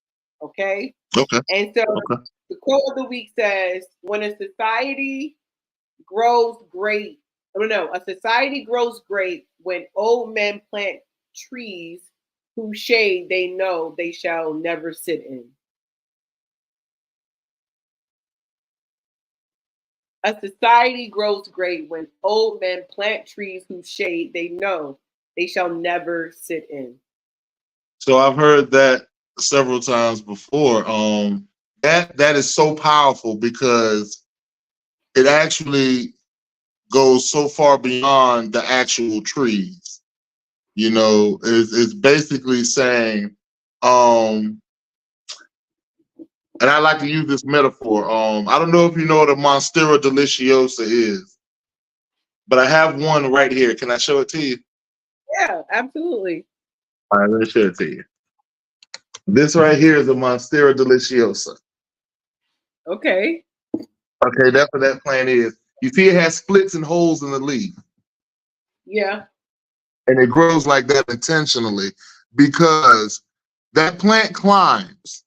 Okay. Okay. And so Okay. the quote of the week says, "When a society grows great, I don't know, a society grows great when old men plant trees whose shade they know they shall never sit in." A society grows great when old men plant trees whose shade they know they shall never sit in. So I've heard that several times before. That is so powerful because it actually goes so far beyond the actual trees. You know, it's basically saying, and I like to use this metaphor. I don't know if you know what a Monstera deliciosa is, but I have one right here. Can I show it to you? Yeah, absolutely. All right, let me show it to you. This right here is a Monstera deliciosa. Okay. Okay, that's what that plant is. You see, it has splits and holes in the leaf, Yeah. and it grows like that intentionally because that plant climbs.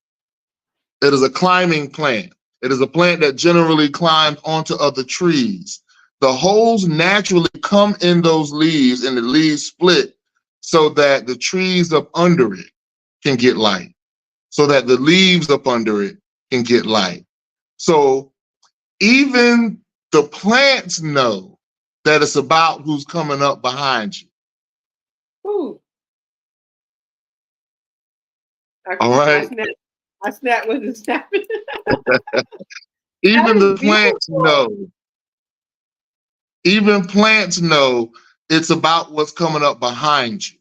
It is a climbing plant. It is a plant that generally climbs onto other trees. The holes naturally come in those leaves, and the leaves split so that the trees up under it can get light, so that the leaves up under it can get light. So even the plants know that it's about who's coming up behind you. Ooh. All I right. snap. I snap with the snapping. That Even is the plants beautiful. know. Even plants know it's about what's coming up behind you.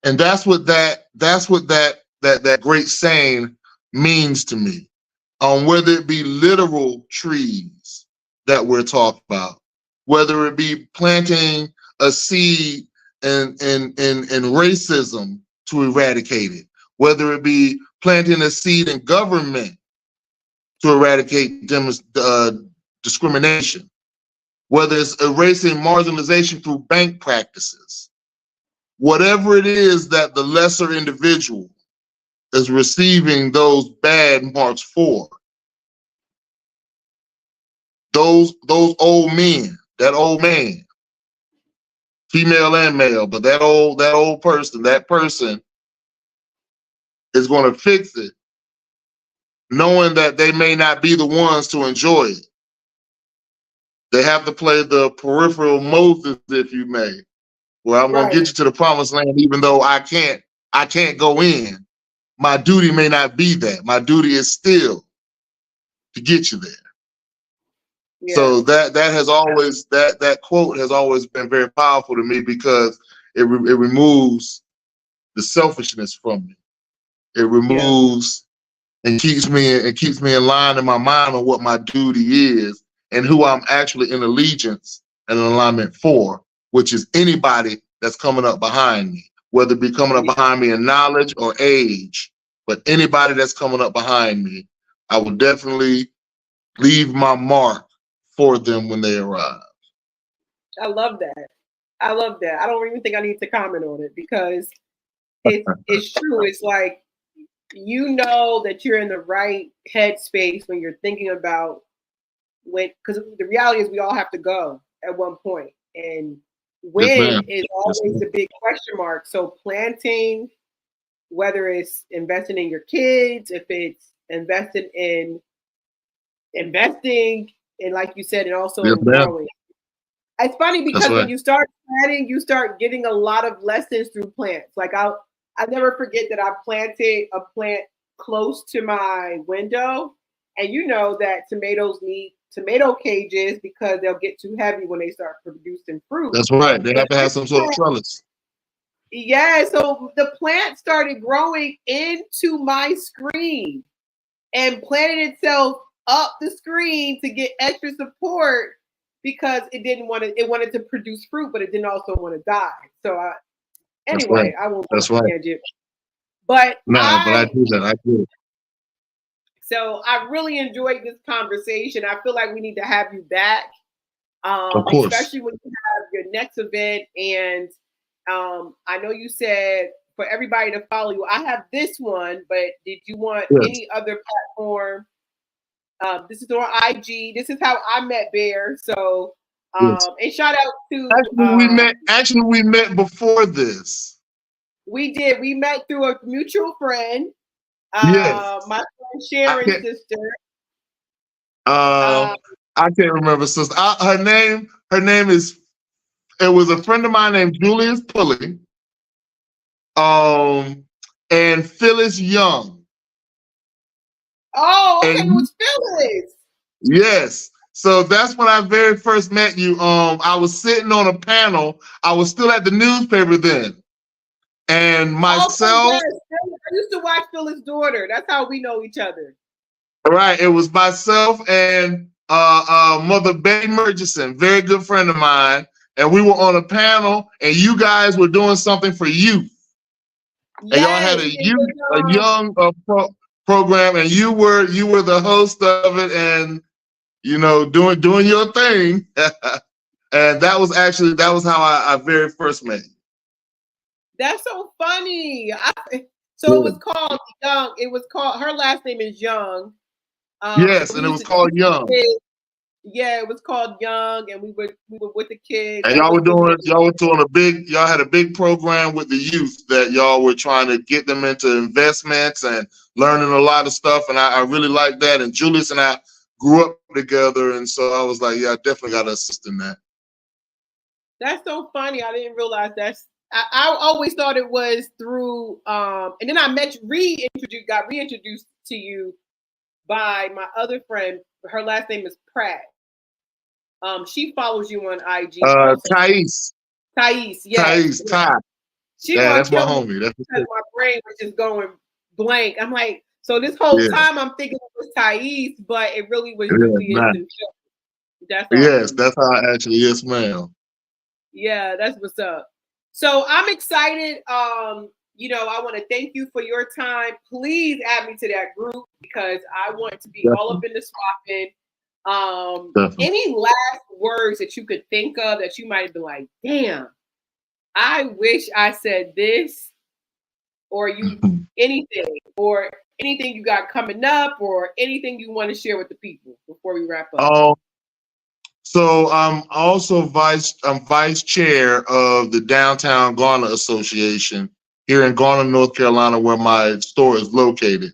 And that's what that great saying means to me. Whether it be literal trees that we're talking about, whether it be planting a seed in racism to eradicate it, whether it be planting a seed in government to eradicate discrimination, whether it's erasing marginalization through bank practices, whatever it is that the lesser individual is receiving those bad marks for, those old men, that old man, female and male, but that old person, that person is going to fix it, knowing that they may not be the ones to enjoy it. They have to play the peripheral Moses, if you may. Well, I'm going to get Right. you to the promised land, even though I can't go in. My duty may not be that. My duty is still to get you there. Yeah. So that has always that quote has always been very powerful to me because it removes the selfishness from me. It Yeah. removes and keeps me in line in my mind on what my duty is and who I'm actually in allegiance and in alignment for, which is anybody that's coming up behind me, whether it be coming up Yeah. behind me in knowledge or age, but anybody that's coming up behind me, I will definitely leave my mark for them when they arrive. I love that. I love that. I don't even think I need to comment on it because it's true. It's like you know that you're in the right headspace when you're thinking about when, because the reality is we all have to go at one point, and Yes, when ma'am. is Yes, always ma'am. the big question mark. So planting, whether it's investing in your kids, if it's investing and like you said, and also Yes, in ma'am. growing. It's funny That's because when right. you start planting, you start getting a lot of lessons through plants. Like I never forget that I planted a plant close to my window, and you know that tomatoes need tomato cages because they'll get too heavy when they start producing fruit. That's right. They But have to have this some sort of plant, trellis. yeah, so the plant started growing into my screen and planted itself up the screen to get extra support because it didn't want to. It wanted to produce fruit, but it didn't also want to die. So That's right. Anyway, I won't go That's right. tangent. But Nah, but I do that. I do. so I really enjoyed this conversation. I feel like we need to have you back, Of course. especially when you have your next event. And I know you said for everybody to follow you. I have this one, but did you want Yes. any other platform? This is on IG. This is how I met Bahr. So, Yes. and shout out to Actually, we met before this. we did. We met through a mutual friend, Yes. my friend I Sharon's can't. sister. I can't remember, sister. Her name is. It was a friend of mine named Julius Pulley. And Phyllis Young. Oh, okay, And it was Phyllis. yes. So that's when I very first met you. I was sitting on a panel. I was still at the newspaper then. And Okay, myself, yes. I used to watch Phyllis' daughter. That's how we know each other. right, it was myself and Mother Betty Murchison, very good friend of mine. And we were on a panel and you guys were doing something for youth. And y'all had Yes, a young program, and you were the host of it, and doing your thing. And that was how I very first met you. that's so funny. So it Yeah. was called Young. It was called. Her last name is Young. Yes, We and it used was to called Young. Yeah, it was called Young, and we were with the kids. And y'all had a big program with the youth that y'all were trying to get them into investments and learning a lot of stuff. And I really liked that. And Julius and I grew up together. And so I was like, yeah, I definitely got to assist in that. That's so funny. I didn't realize I always thought it was through and then I got reintroduced to you by my other friend. Her last name is Pratt. She follows you on IG also. Thais. Thais, yes. Ty. She Yeah, gonna that's my kill me homie. That's because my brain was just going blank. I'm like, so this whole time I'm thinking it was Thais, but it really was Julius and Phil. That's awesome. Yes, that's how I actually, yes, ma'am. Yeah, that's what's up. So I'm excited. I want to thank you for your time. Please add me to that group because I want to be all up in the swapping. Any last words that you could think of that you might be like, damn, I wish I said this, or anything you got coming up, or anything you want to share with the people before we wrap up. So I'm also vice chair of the Downtown Garner Association here in Garner, North Carolina, where my store is located.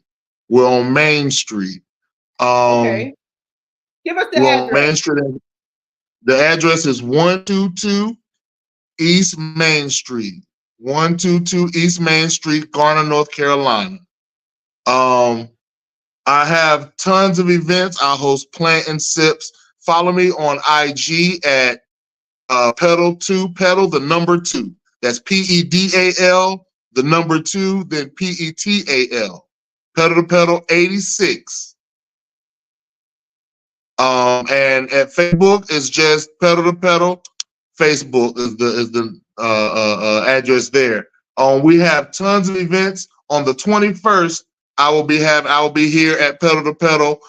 We're on Main Street. Okay. Give us the address. Main Street. The address is 122 East Main Street. 122 East Main Street, Garner, North Carolina. I have tons of events. I host plant and sips. Follow me on IG at pedal the number 2. That's PEDAL, the number 2, then PETAL. Pedal to Pedal 86. And at Facebook is just Pedal to Pedal. Facebook is the address there. We have tons of events. On the 21st, I will be here at Pedal to Pedal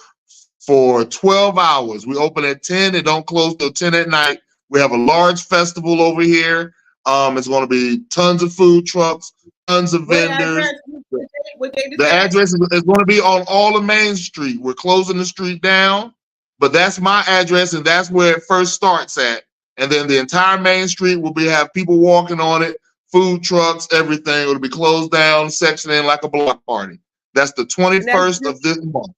for 12 hours. We open at 10 and don't close till 10 at night. We have a large festival over here. It's going to be tons of food trucks, tons of vendors. The address is going to be on all of Main Street. We're closing the street down, but that's my address, and that's where it first starts at. And then the entire Main Street will have people walking on it, food trucks, everything. It'll be closed down, sectioned in like a block party. That's the 21st of this month.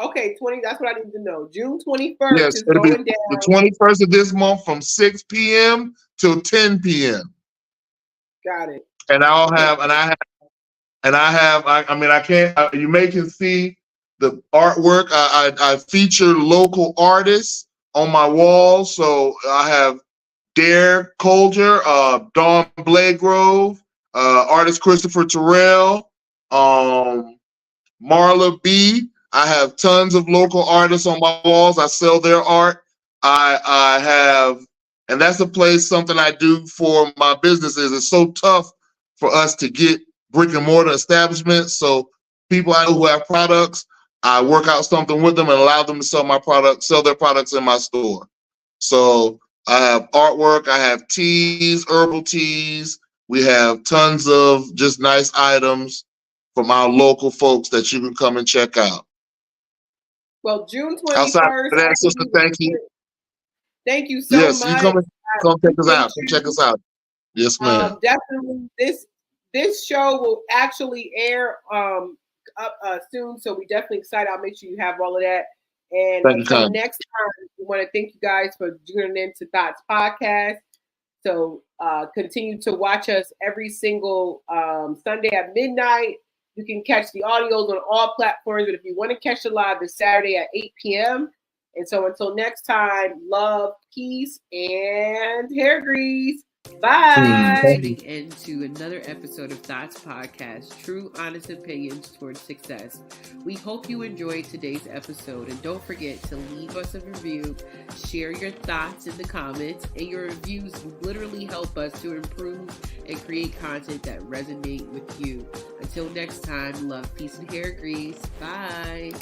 Okay, 20. That's what I need to know. June 21st yes, is going down. The 21st of this month from 6 p.m. till 10 p.m. Got it. And I can't. You can see the artwork. I feature local artists on my wall. So I have Dare Colger, Dawn Blagrove, artist Christopher Terrell, Marla B. I have tons of local artists on my walls. I sell their art. I have And that's a place, something I do for my businesses. It's so tough for us to get brick and mortar establishments. So people I know who have products, I work out something with them and allow them to sell their products in my store. So I have artwork, I have teas, herbal teas. We have tons of just nice items from our local folks that you can come and check out. Well, June Outside 21st. of that, sister, thank you. Thank you so Yes, you much. come check us out. Come check us out. Yes, ma'am. Definitely, this show will actually air up soon, so we definitely excited. I'll make sure you have all of that. And Thank until you, next time, we want to thank you guys for tuning in to Thoughts Podcast. So continue to watch us every single Sunday at midnight. You can catch the audios on all platforms, but if you want to catch it live, it's Saturday at 8 p.m. And so until next time, love, peace, and hair grease. Bye. Tuning into another episode of Thoughts Podcast, true, honest opinions towards success. We hope you enjoyed today's episode, and don't forget to leave us a review, share your thoughts in the comments, and your reviews literally help us to improve and create content that resonate with you. Until next time, love, peace, and hair grease. Bye.